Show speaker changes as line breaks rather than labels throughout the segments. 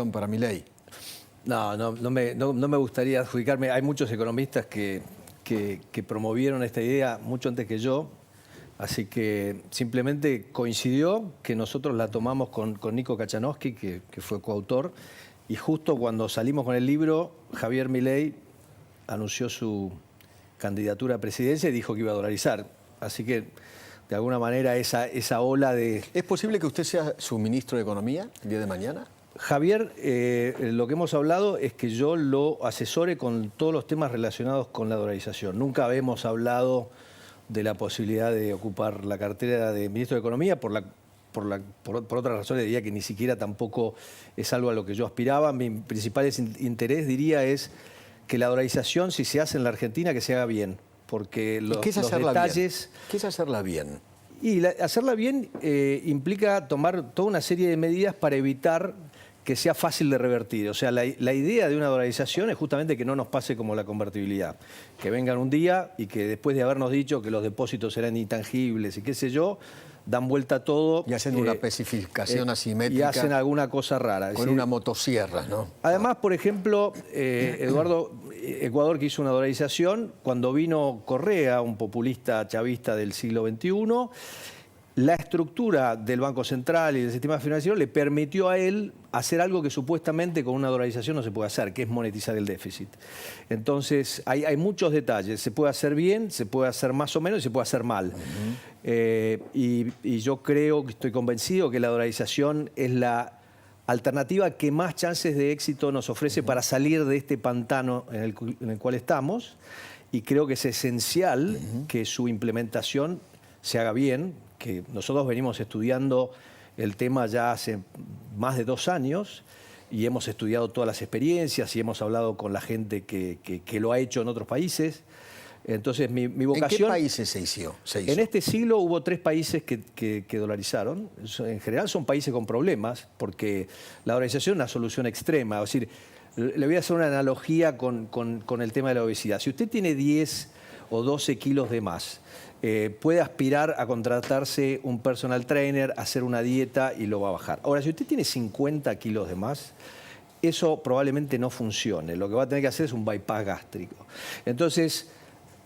para Milei.
No me gustaría adjudicarme. Hay muchos economistas que promovieron esta idea mucho antes que yo, así que simplemente coincidió que nosotros la tomamos con Nico Kachanowski, que fue coautor, y justo cuando salimos con el libro, Javier Milei anunció su candidatura a presidencia y dijo que iba a dolarizar. Así que, de alguna manera, esa ola de...
¿Es posible que usted sea su ministro de Economía el día de mañana?
Javier, lo que hemos hablado es que yo lo asesore con todos los temas relacionados con la dolarización. Nunca habíamos hablado de la posibilidad de ocupar la cartera de ministro de Economía por otras razones. Diría que ni siquiera tampoco es algo a lo que yo aspiraba. Mi principal interés, diría, es que la dolarización, si se hace en la Argentina, que se haga bien. Porque los detalles...
¿Qué es hacerla bien?
Y hacerla bien implica tomar toda una serie de medidas para evitar que sea fácil de revertir. O sea, la idea de una dolarización es justamente que no nos pase como la convertibilidad. Que vengan un día y que después de habernos dicho que los depósitos eran intangibles y qué sé yo, dan vuelta todo.
Y hacen una especificación asimétrica.
Y hacen alguna cosa rara.
Con una motosierra, ¿no?
Además, por ejemplo, Ecuador que hizo una dolarización, cuando vino Correa, un populista chavista del siglo XXI, la estructura del Banco Central y del sistema financiero le permitió a él hacer algo que supuestamente con una dolarización no se puede hacer, que es monetizar el déficit. Entonces, hay muchos detalles. Se puede hacer bien, se puede hacer más o menos y se puede hacer mal. Y yo creo, que estoy convencido que la dolarización es la alternativa que más chances de éxito nos ofrece para salir de este pantano en el cual estamos. Y creo que es esencial que su implementación se haga bien, que nosotros venimos estudiando el tema ya hace más de 2 años y hemos estudiado todas las experiencias y hemos hablado con la gente que lo ha hecho en otros países. Entonces, mi vocación...
¿En qué países se hizo?
En este siglo hubo 3 países que dolarizaron. En general son países con problemas, porque la dolarización es una solución extrema. Es decir, le voy a hacer una analogía con el tema de la obesidad. Si usted tiene 10 o 12 kilos de más, puede aspirar a contratarse un personal trainer, hacer una dieta y lo va a bajar. Ahora, si usted tiene 50 kilos de más, eso probablemente no funcione. Lo que va a tener que hacer es un bypass gástrico. Entonces,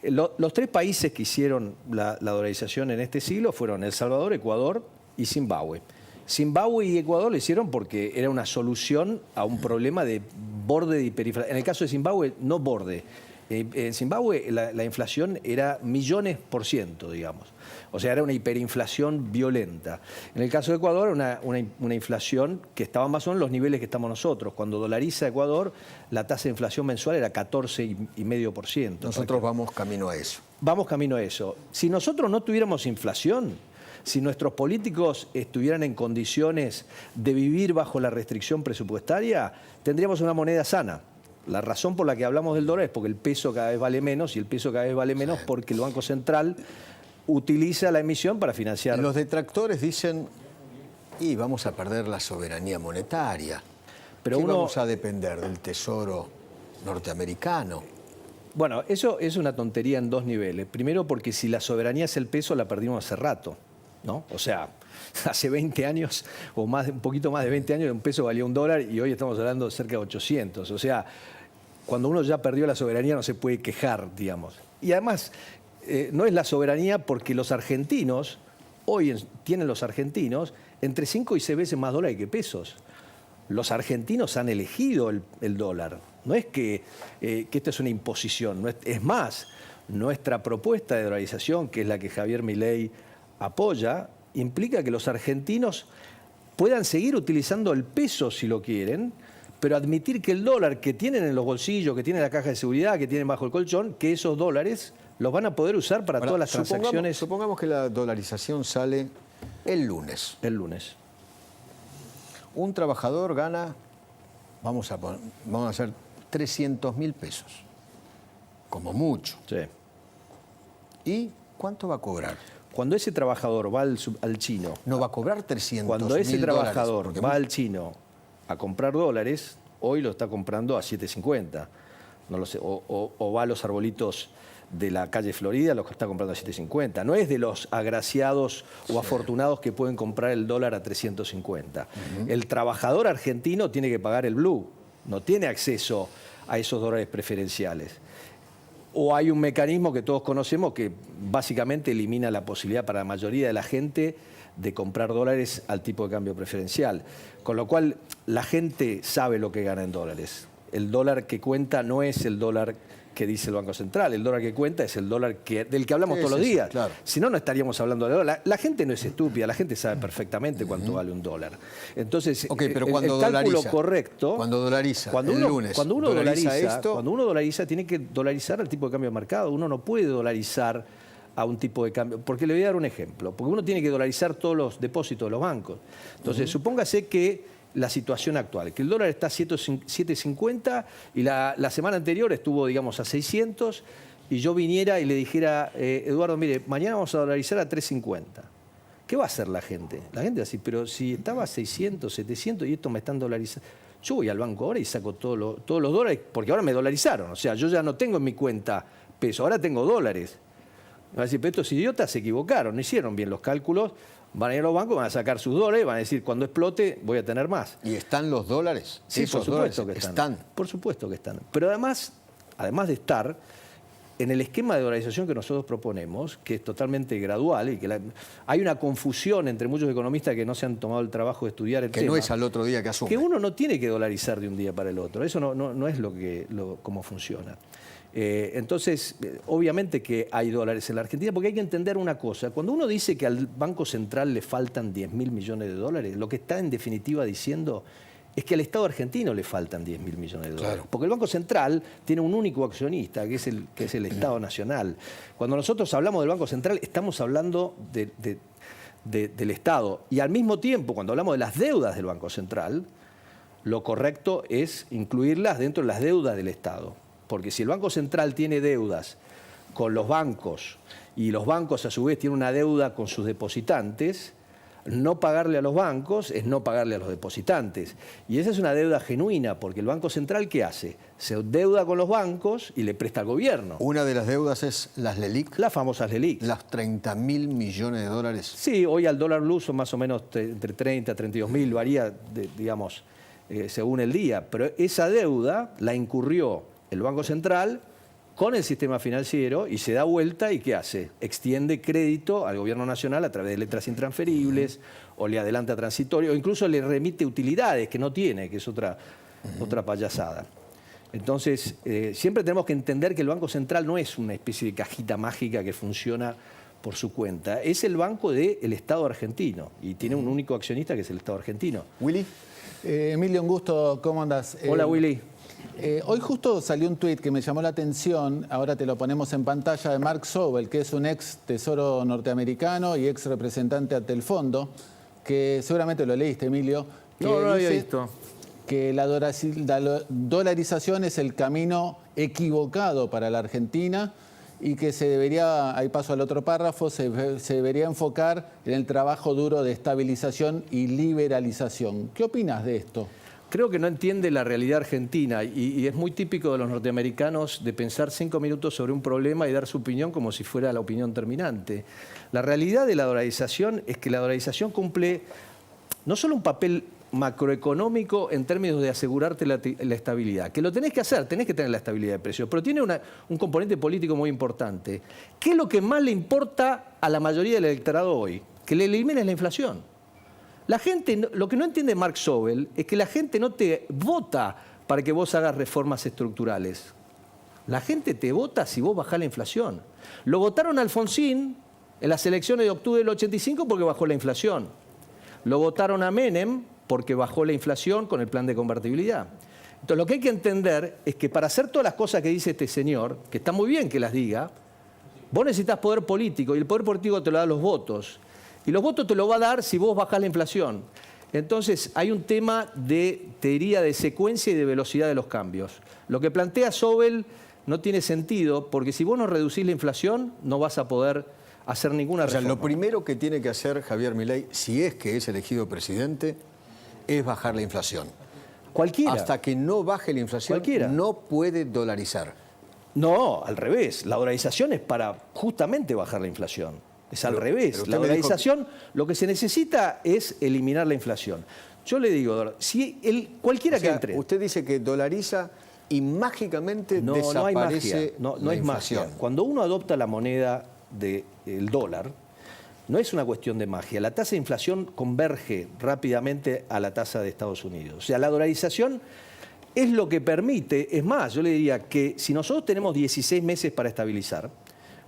los 3 países que hicieron la dolarización en este siglo fueron El Salvador, Ecuador y Zimbabue. Zimbabue y Ecuador lo hicieron porque era una solución a un problema de borde de hiperinflación. En el caso de Zimbabue, no borde. En Zimbabue la inflación era millones %, digamos. O sea, era una hiperinflación violenta. En el caso de Ecuador, una inflación que estaba más o menos en los niveles que estamos nosotros. Cuando dolariza Ecuador, la tasa de inflación mensual era 14,5%.
Nosotros vamos camino a eso.
Vamos camino a eso. Si nosotros no tuviéramos inflación, si nuestros políticos estuvieran en condiciones de vivir bajo la restricción presupuestaria, tendríamos una moneda sana. La razón por la que hablamos del dólar es porque el peso cada vez vale menos, y el peso cada vez vale menos porque el Banco Central utiliza la emisión para financiar.
Los detractores dicen, y vamos a perder la soberanía monetaria. Pero vamos a depender del Tesoro norteamericano.
Bueno, eso es una tontería en 2 niveles. Primero, porque si la soberanía es el peso, la perdimos hace rato, ¿no? O sea, hace 20 años, o más, un poquito más de 20 años, un peso valía $1 y hoy estamos hablando de cerca de 800. O sea, cuando uno ya perdió la soberanía no se puede quejar, digamos. Y además, no es la soberanía porque los argentinos, hoy tienen los argentinos entre 5 y 6 veces más dólares que pesos. Los argentinos han elegido el dólar. No es que esto es una imposición. Es más, nuestra propuesta de dolarización, que es la que Javier Milei apoya, implica que los argentinos puedan seguir utilizando el peso si lo quieren, pero admitir que el dólar que tienen en los bolsillos, que tienen en la caja de seguridad, que tienen bajo el colchón, que esos dólares los van a poder usar para todas las transacciones.
Supongamos que la dolarización sale el lunes.
El lunes.
Un trabajador gana, vamos a hacer 300.000 pesos, como mucho.
Sí.
¿Y cuánto va a cobrar?
Cuando ese trabajador va al chino...
No va a cobrar 300.000 dólares.
Cuando ese trabajador va al chino a comprar dólares, hoy lo está comprando a 7.50. No lo sé, o va a los arbolitos de la calle Florida los que está comprando a 7.50. No es de los agraciados o afortunados que pueden comprar el dólar a 350. El trabajador argentino tiene que pagar el blue. No tiene acceso a esos dólares preferenciales. O hay un mecanismo que todos conocemos que básicamente elimina la posibilidad para la mayoría de la gente de comprar dólares al tipo de cambio preferencial. Con lo cual, la gente sabe lo que gana en dólares. El dólar que cuenta no es el dólar que dice el Banco Central. El dólar que cuenta es el dólar del que hablamos todos los días.
Claro.
Si no, no estaríamos hablando de dólar. La gente no es estúpida, la gente sabe perfectamente cuánto vale un dólar. Entonces,
pero
el cálculo correcto...
Cuando dolariza,
cuando
el
uno,
lunes,
cuando uno
esto...
cuando uno dolariza, tiene que dolarizar al tipo de cambio de mercado. Uno no puede dolarizar a un tipo de cambio. Porque le voy a dar un ejemplo. Porque uno tiene que dolarizar todos los depósitos de los bancos. Entonces, supóngase que la situación actual, que el dólar está a 7.50 y la semana anterior estuvo, digamos, a 600 y yo viniera y le dijera, Eduardo, mire, mañana vamos a dolarizar a 3.50. ¿Qué va a hacer la gente? La gente va a decir, pero si estaba a 600, 700 y esto me están dolarizando. Yo voy al banco ahora y saco todos los dólares, porque ahora me dolarizaron. O sea, yo ya no tengo en mi cuenta peso, ahora tengo dólares. Me va a decir, pero estos idiotas se equivocaron, no hicieron bien los cálculos. Van a ir a los bancos, van a sacar sus dólares, van a decir, cuando explote voy a tener más.
¿Y están los dólares?
Sí, por supuesto que están. Por supuesto que están. Pero además de estar, en el esquema de dolarización que nosotros proponemos, que es totalmente gradual, y que hay una confusión entre muchos economistas que no se han tomado el trabajo de estudiar el tema.
Que no es al otro día que asume.
Que uno no tiene que dolarizar de un día para el otro. Eso no es cómo funciona. Entonces, obviamente que hay dólares en la Argentina, porque hay que entender una cosa. Cuando uno dice que al Banco Central le faltan 10.000 millones de dólares, lo que está en definitiva diciendo es que al Estado argentino le faltan 10.000 millones de dólares.
Claro.
Porque el Banco Central tiene un único accionista, que es el Estado Nacional. Cuando nosotros hablamos del Banco Central, estamos hablando del Estado. Y al mismo tiempo, cuando hablamos de las deudas del Banco Central, lo correcto es incluirlas dentro de las deudas del Estado. Porque si el Banco Central tiene deudas con los bancos y los bancos a su vez tienen una deuda con sus depositantes, no pagarle a los bancos es no pagarle a los depositantes. Y esa es una deuda genuina, porque el Banco Central, ¿qué hace? Se endeuda con los bancos y le presta al gobierno.
Una de las deudas es las LELIQ.
Las famosas LELIQ.
Las 30.000 millones de dólares.
Sí, hoy al dólar blue son más o menos entre 30 y 32.000, varía, digamos, según el día. Pero esa deuda la incurrió el Banco Central con el sistema financiero y se da vuelta y ¿qué hace? Extiende crédito al gobierno nacional a través de letras intransferibles o le adelanta transitorio o incluso le remite utilidades que no tiene, que es otra payasada. Entonces, siempre tenemos que entender que el Banco Central no es una especie de cajita mágica que funciona por su cuenta. Es el banco del Estado argentino y tiene un único accionista que es el Estado argentino.
Willy.
Emilio, un gusto. ¿Cómo andás?
Hola, Willy.
Hoy justo salió un tuit que me llamó la atención, ahora te lo ponemos en pantalla, de Mark Sobel, que es un ex tesoro norteamericano y ex representante ante el fondo, que seguramente lo leíste, Emilio. Que
no lo había visto.
Que la dolarización es el camino equivocado para la Argentina y que se debería, ahí paso al otro párrafo, se debería enfocar en el trabajo duro de estabilización y liberalización. ¿Qué opinas de esto?
Creo que no entiende la realidad argentina y es muy típico de los norteamericanos de pensar 5 minutos sobre un problema y dar su opinión como si fuera la opinión terminante. La realidad de la dolarización es que la dolarización cumple no solo un papel macroeconómico en términos de asegurarte la estabilidad, que lo tenés que hacer, tenés que tener la estabilidad de precios, pero tiene un componente político muy importante. ¿Qué es lo que más le importa a la mayoría del electorado hoy? Que le elimines la inflación. La gente, lo que no entiende Mark Sobel es que la gente no te vota para que vos hagas reformas estructurales. La gente te vota si vos bajás la inflación. Lo votaron a Alfonsín en las elecciones de octubre del 85 porque bajó la inflación. Lo votaron a Menem porque bajó la inflación con el plan de convertibilidad. Entonces lo que hay que entender es que para hacer todas las cosas que dice este señor, que está muy bien que las diga, vos necesitas poder político y el poder político te lo da los votos. Y los votos te lo va a dar si vos bajás la inflación. Entonces, hay un tema te diría, de secuencia y de velocidad de los cambios. Lo que plantea Sobel no tiene sentido, porque si vos no reducís la inflación, no vas a poder hacer ninguna reforma.
Lo primero que tiene que hacer Javier Milei, si es que es elegido presidente, es bajar la inflación.
Cualquiera.
Hasta que no baje la inflación,
Cualquiera.
no puede dolarizar.
No, al revés. La dolarización es para justamente bajar la inflación. Es al revés.
pero
La
usted me dijo
dolarización, lo que se necesita es eliminar la inflación. Yo le digo, si cualquiera
O sea,
que entre...
usted dice que dolariza y mágicamente
No hay
desaparece
magia. No
la
es
inflación.
magia. Cuando uno adopta la moneda del dólar, no es una cuestión de magia. La tasa de inflación converge rápidamente a la tasa de Estados Unidos. O sea, la dolarización es lo que permite, es más, yo le diría que si nosotros tenemos 16 meses para estabilizar,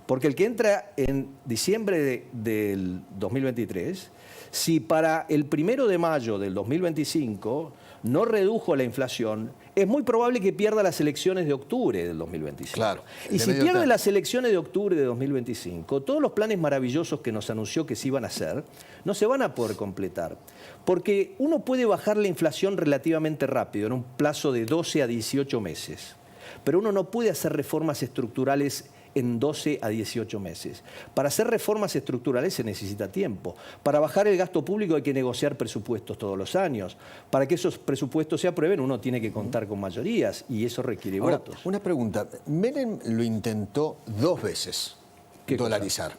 porque el que entra en diciembre del 2023, si para el 1 de mayo del 2025 no redujo la inflación, es muy probable que pierda las elecciones de octubre del 2025.
Claro.
Y si pierde las elecciones de octubre de 2025, todos los planes maravillosos que nos anunció que se iban a hacer, no se van a poder completar. Porque uno puede bajar la inflación relativamente rápido, en un plazo de 12 a 18 meses. Pero uno no puede hacer reformas estructurales en 12 a 18 meses. Para hacer reformas estructurales se necesita tiempo. Para bajar el gasto público hay que negociar presupuestos todos los años. Para que esos presupuestos se aprueben uno tiene que contar con mayorías y eso requiere
Ahora,
votos.
una pregunta. Menem lo intentó 2 veces,
¿Qué
dolarizar.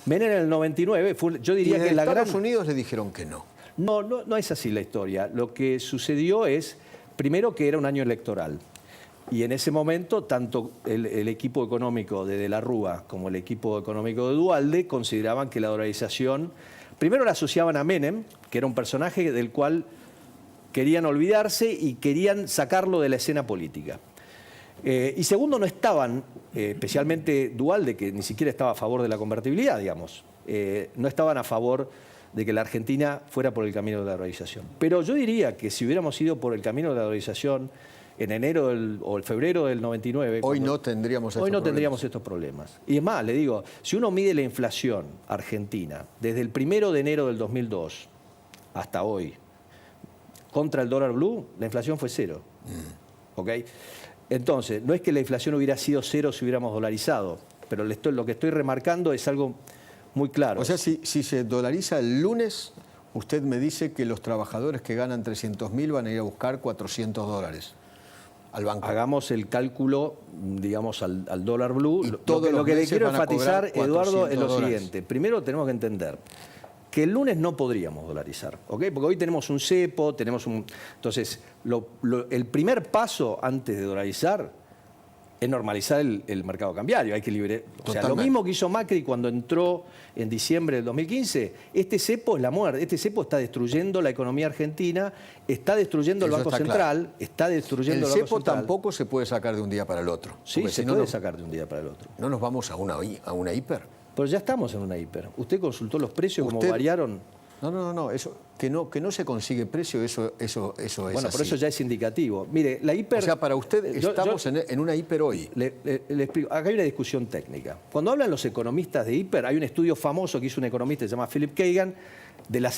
Menem en el 99, yo
Y
diría
en
que la
Estados
gran...
Unidos le dijeron que no.
No es así la historia. Lo que sucedió es, primero, que era un año electoral. Y en ese momento, tanto el equipo económico de la Rúa como el equipo económico de Duhalde consideraban que la dolarización, primero la asociaban a Menem, que era un personaje del cual querían olvidarse y querían sacarlo de la escena política. Y segundo, no estaban, especialmente Duhalde, que ni siquiera estaba a favor de la convertibilidad, digamos, no estaban a favor de que la Argentina fuera por el camino de la dolarización. Pero yo diría que si hubiéramos ido por el camino de la dolarización en enero o el febrero del 99...
Hoy no tendríamos estos problemas.
tendríamos estos problemas. Y es más, le digo, si uno mide la inflación argentina desde el 1 de enero del 2002 hasta hoy, contra el dólar blue, la inflación fue 0. ¿Ok? Entonces, no es que la inflación hubiera sido 0 si hubiéramos dolarizado, pero lo que estoy remarcando es algo muy claro.
O sea, si se dolariza el lunes, usted me dice que los trabajadores que ganan 300.000 van a ir a buscar $400 al banco.
Hagamos el cálculo, digamos, al dólar blue.
Y todos
Lo que le
meses
quiero
van a cobrar
enfatizar, Eduardo, es lo
$400.
siguiente. Primero tenemos que entender que el lunes no podríamos dolarizar, ¿ok? Porque hoy tenemos un cepo, tenemos un... Entonces, el primer paso antes de dolarizar es normalizar el mercado cambiario. Hay que liberar. O sea, lo mismo que hizo Macri cuando entró en diciembre del 2015. Este cepo es la muerte. Este cepo está destruyendo la economía argentina, está destruyendo el Banco Central, está destruyendo el Banco
cepo
Central.
Tampoco se puede sacar de un día para el otro.
Sí, se
si
puede
no,
sacar de un día para el otro.
¿No nos vamos a una hiper?
Pero ya estamos en una hiper. ¿Usted consultó los precios, cómo variaron?
No. Eso, que no se consigue precio, eso es
Bueno,
así.
por eso ya es indicativo. Mire, la hiper...
O sea, para usted estamos en una hiper hoy.
Le explico. Acá hay una discusión técnica. Cuando hablan los economistas de hiper, hay un estudio famoso que hizo un economista que se llama Philip Kagan, de la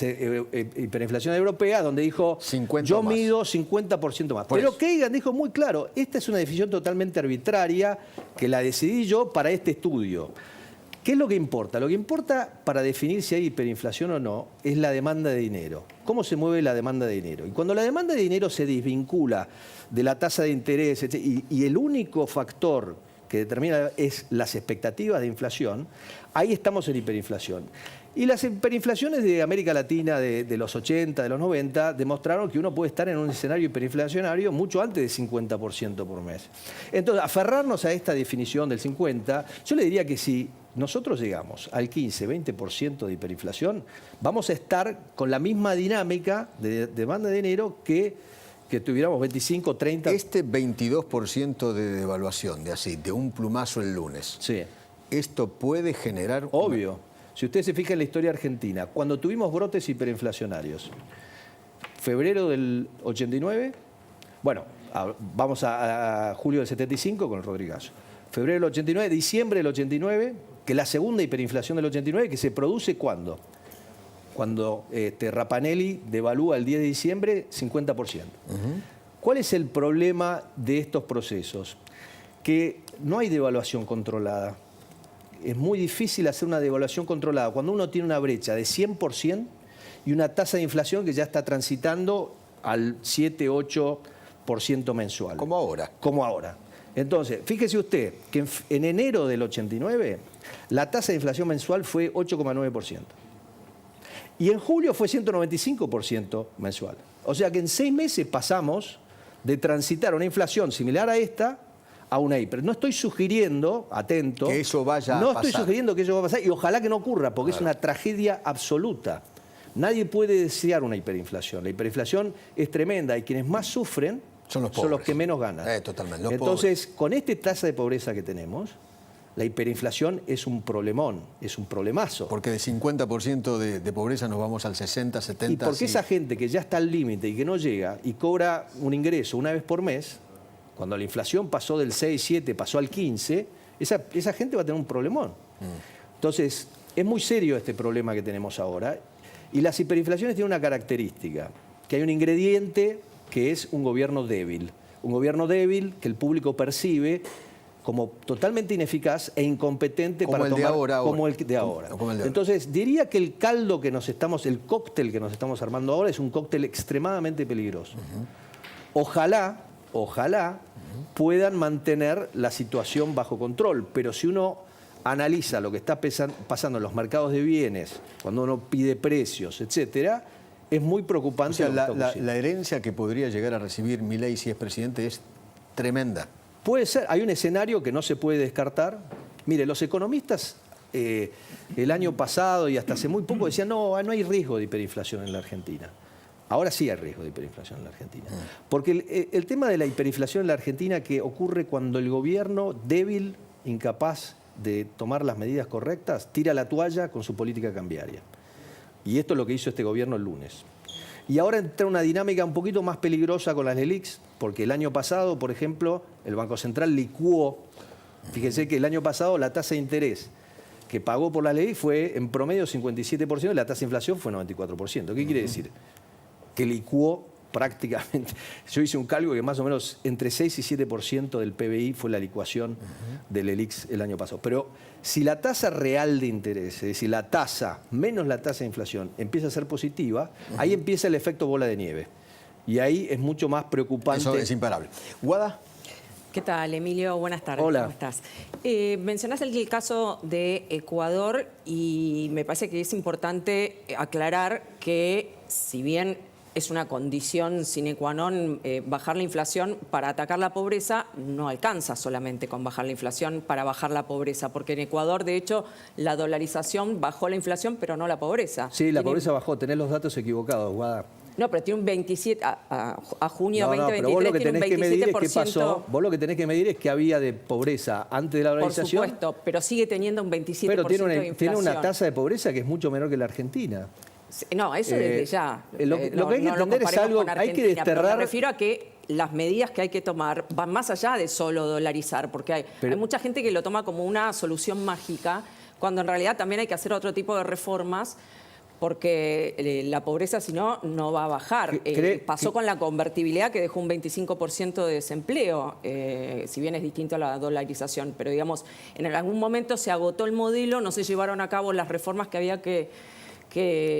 hiperinflación europea, donde dijo,
50
yo
más.
mido 50% más.
Por
Pero
eso.
Kagan dijo muy claro, esta es una definición totalmente arbitraria que la decidí yo para este estudio. ¿Qué es lo que importa? Lo que importa para definir si hay hiperinflación o no es la demanda de dinero. ¿Cómo se mueve la demanda de dinero? Y cuando la demanda de dinero se desvincula de la tasa de interés y el único factor que determina es las expectativas de inflación, ahí estamos en hiperinflación. Y las hiperinflaciones de América Latina de los 80, de los 90, demostraron que uno puede estar en un escenario hiperinflacionario mucho antes del 50% por mes. Entonces, aferrarnos a esta definición del 50, yo le diría que si nosotros llegamos al 15, 20% de hiperinflación, vamos a estar con la misma dinámica de demanda de dinero que tuviéramos 25, 30...
Este 22% de devaluación, de un plumazo el lunes,
Sí.
¿esto puede generar...?
Obvio. Si usted se fija en la historia argentina, cuando tuvimos brotes hiperinflacionarios, febrero del 89, bueno, vamos a julio del 75 con el Rodrigazo. Febrero del 89, diciembre del 89, que la segunda hiperinflación del 89, que se produce ¿cuándo? Cuando Rapanelli devalúa el 10 de diciembre 50%. ¿Cuál es el problema de estos procesos? Que no hay devaluación controlada. Es muy difícil hacer una devaluación controlada cuando uno tiene una brecha de 100% y una tasa de inflación que ya está transitando al 7-8% mensual.
Como ahora.
Como ahora. Entonces, fíjese usted que en enero del 89 la tasa de inflación mensual fue 8,9%. Y en julio fue 195% mensual. O sea que en 6 meses pasamos de transitar una inflación similar a esta a una hiper. No estoy sugiriendo, atento,
que eso vaya a
no
pasar.
estoy sugiriendo que eso va a pasar y ojalá que no ocurra, porque es una tragedia absoluta. Nadie puede desear una hiperinflación. La hiperinflación es tremenda y quienes más sufren
son los
que menos ganan.
Totalmente. Los
Entonces,
pobres.
con esta tasa de pobreza que tenemos, la hiperinflación es un problemón, es un problemazo.
Porque de 50% de pobreza nos vamos al 60, 70.
Y porque
sí.
esa gente que ya está al límite y que no llega y cobra un ingreso una vez por mes, cuando la inflación pasó del 6, 7, pasó al 15, esa gente va a tener un problemón. Entonces, es muy serio este problema que tenemos ahora. Y las hiperinflaciones tienen una característica, que hay un ingrediente que es un gobierno débil. Un gobierno débil que el público percibe como totalmente ineficaz e incompetente
como
para
el
tomar
de ahora,
como el de ahora.
Como el de ahora.
Entonces, diría que el caldo que el cóctel que nos estamos armando ahora es un cóctel extremadamente peligroso. Ojalá puedan mantener la situación bajo control, pero si uno analiza lo que está pasando en los mercados de bienes, cuando uno pide precios, etcétera, es muy preocupante.
O sea,
lo que está ocurriendo.
la herencia que podría llegar a recibir Milei si es presidente es tremenda.
Puede ser, hay un escenario que no se puede descartar. Mire, los economistas el año pasado y hasta hace muy poco decían no hay riesgo de hiperinflación en la Argentina. Ahora sí hay riesgo de hiperinflación en la Argentina. Porque el tema de la hiperinflación en la Argentina que ocurre cuando el gobierno débil, incapaz de tomar las medidas correctas, tira la toalla con su política cambiaria. Y esto es lo que hizo este gobierno el lunes. Y ahora entra una dinámica un poquito más peligrosa con las LELIQs, porque el año pasado, por ejemplo, el Banco Central licuó, fíjense que el año pasado la tasa de interés que pagó por la ley fue en promedio 57% y la tasa de inflación fue 94%. ¿Qué quiere decir? Que licuó prácticamente, yo hice un cálculo que más o menos entre 6 y 7% del PBI fue la licuación del LELIQs el año pasado. Pero si la tasa real de interés, es decir, la tasa menos la tasa de inflación, empieza a ser positiva, ahí empieza el efecto bola de nieve. Y ahí es mucho más preocupante.
Eso es imparable. Guada.
¿Qué tal, Emilio? Buenas tardes.
Hola.
¿Cómo estás? Mencionás el caso de Ecuador y me parece que es importante aclarar que si bien es una condición sine qua non bajar la inflación para atacar la pobreza, no alcanza solamente con bajar la inflación para bajar la pobreza, porque en Ecuador, de hecho, la dolarización bajó la inflación, pero no la pobreza.
Sí, la pobreza bajó, tenés los datos equivocados, Guada.
No, pero tiene un 27, a junio
No,
2023
pero vos lo que
tiene un
tenés que
27%.
medir es qué pasó. Vos lo que tenés que medir es qué había de pobreza antes de la
Por
dolarización.
supuesto, pero sigue teniendo un 27%
Pero
de inflación.
tiene una tasa de pobreza que es mucho menor que la Argentina.
No, eso desde ya.
Lo que hay que entender es algo, hay que desterrar.
Me refiero a que las medidas que hay que tomar van más allá de solo dolarizar, porque hay mucha gente que lo toma como una solución mágica, cuando en realidad también hay que hacer otro tipo de reformas, porque la pobreza, si no, no va a bajar. Pasó con la convertibilidad, que dejó un 25% de desempleo, si bien es distinto a la dolarización, pero digamos, en algún momento se agotó el modelo, no se llevaron a cabo las reformas que había que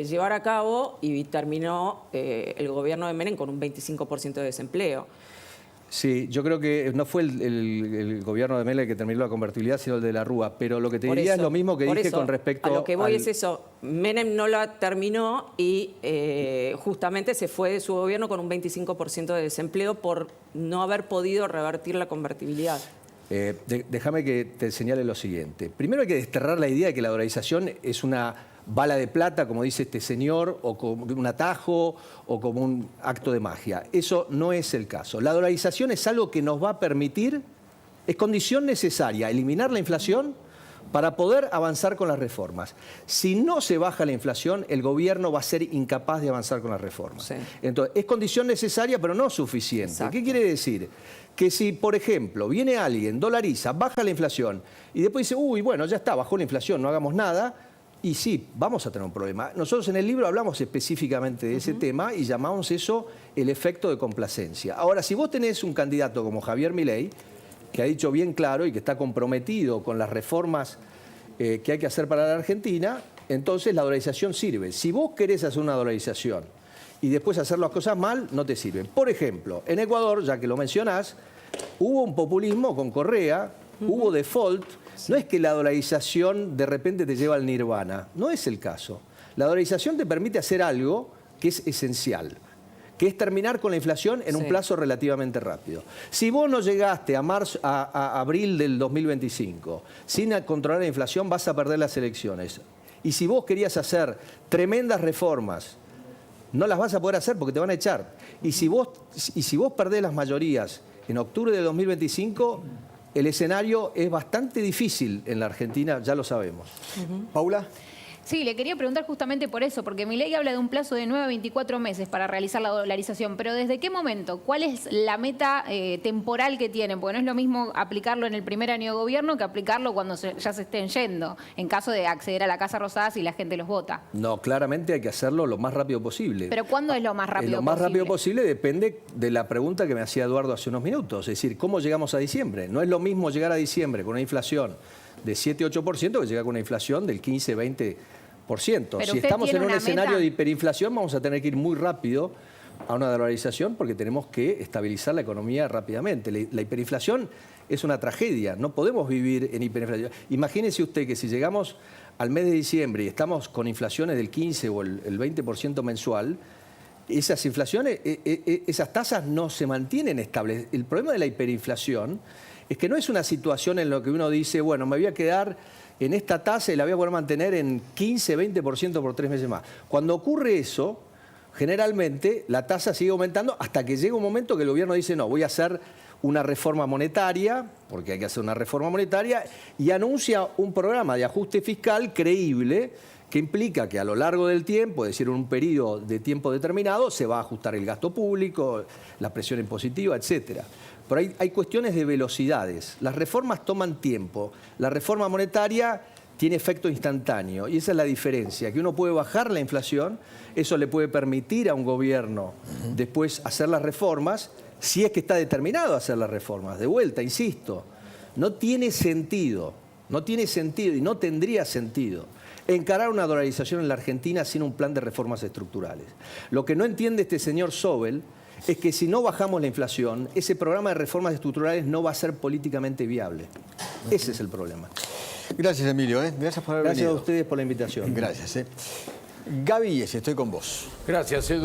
llevar a cabo y terminó el gobierno de Menem con un 25% de desempleo.
Sí, yo creo que no fue el gobierno de Menem el que terminó la convertibilidad, sino el de la Rúa. Pero lo que te diría es lo mismo que dije con respecto
a lo que voy es eso. Menem no la terminó y justamente se fue de su gobierno con un 25% de desempleo por no haber podido revertir la convertibilidad.
Déjame que te señale lo siguiente. Primero hay que desterrar la idea de que la dolarización es una bala de plata, como dice este señor, o como un atajo, o como un acto de magia. Eso no es el caso. La dolarización es algo que nos va a permitir, es condición necesaria, eliminar la inflación para poder avanzar con las reformas. Si no se baja la inflación, el gobierno va a ser incapaz de avanzar con las reformas.
Sí.
Entonces, es condición necesaria, pero no suficiente.
Exacto.
¿Qué quiere decir? Que si, por ejemplo, viene alguien, dolariza, baja la inflación, y después dice, uy, bueno, ya está, bajó la inflación, no hagamos nada, y sí, vamos a tener un problema. Nosotros en el libro hablamos específicamente de ese tema y llamamos eso el efecto de complacencia. Ahora, si vos tenés un candidato como Javier Milei, que ha dicho bien claro y que está comprometido con las reformas que hay que hacer para la Argentina, entonces la dolarización sirve. Si vos querés hacer una dolarización y después hacer las cosas mal, no te sirven. Por ejemplo, en Ecuador, ya que lo mencionás, Hubo un populismo con Correa, hubo default. No es que la dolarización de repente te lleva al nirvana, no es el caso. La dolarización te permite hacer algo que es esencial, que es terminar con la inflación en un plazo relativamente rápido. Si vos no llegaste a abril del 2025 sin controlar la inflación, vas a perder las elecciones. Y si vos querías hacer tremendas reformas, no las vas a poder hacer porque te van a echar. Y si vos perdés las mayorías en octubre de 2025, el escenario es bastante difícil en la Argentina, ya lo sabemos.
Paula.
Sí, le quería preguntar justamente por eso, porque mi ley habla de un plazo de 9 a 24 meses para realizar la dolarización, pero ¿desde qué momento? ¿Cuál es la meta temporal que tienen? Porque no es lo mismo aplicarlo en el primer año de gobierno que aplicarlo cuando ya se estén yendo, en caso de acceder a la Casa Rosada si la gente los vota.
No, claramente hay que hacerlo lo más rápido posible.
¿Pero cuándo es lo más rápido posible?
Lo más rápido posible depende de la pregunta que me hacía Eduardo hace unos minutos, es decir, ¿cómo llegamos a diciembre? No es lo mismo llegar a diciembre con una inflación de 7-8% que llegar con una inflación del 15-20%. Si estamos en un escenario de hiperinflación, vamos a tener que ir muy rápido a una dolarización porque tenemos que estabilizar la economía rápidamente. La hiperinflación es una tragedia, no podemos vivir en hiperinflación. Imagínese usted que si llegamos al mes de diciembre y estamos con inflaciones del 15 o el 20% mensual, esas inflaciones, esas tasas no se mantienen estables. El problema de la hiperinflación es que no es una situación en la que uno dice, bueno, me voy a quedar en esta tasa y la voy a poder mantener en 15-20% por 3 meses más. Cuando ocurre eso, generalmente la tasa sigue aumentando hasta que llega un momento que el gobierno dice, no, voy a hacer una reforma monetaria, porque hay que hacer una reforma monetaria, y anuncia un programa de ajuste fiscal creíble que implica que a lo largo del tiempo, es decir, en un periodo de tiempo determinado, se va a ajustar el gasto público, la presión impositiva, etcétera. Pero hay cuestiones de velocidades. Las reformas toman tiempo. La reforma monetaria tiene efecto instantáneo y esa es la diferencia, que uno puede bajar la inflación, eso le puede permitir a un gobierno después hacer las reformas, si es que está determinado a hacer las reformas. De vuelta, insisto, no tiene sentido y no tendría sentido encarar una dolarización en la Argentina sin un plan de reformas estructurales. Lo que no entiende este señor Sobel es que si no bajamos la inflación, ese programa de reformas estructurales no va a ser políticamente viable. Ese es el problema.
Gracias, Emilio. Gracias por haber venido.
Gracias a ustedes por la invitación.
Gracias. Gaby, estoy con vos.
Gracias, Edu.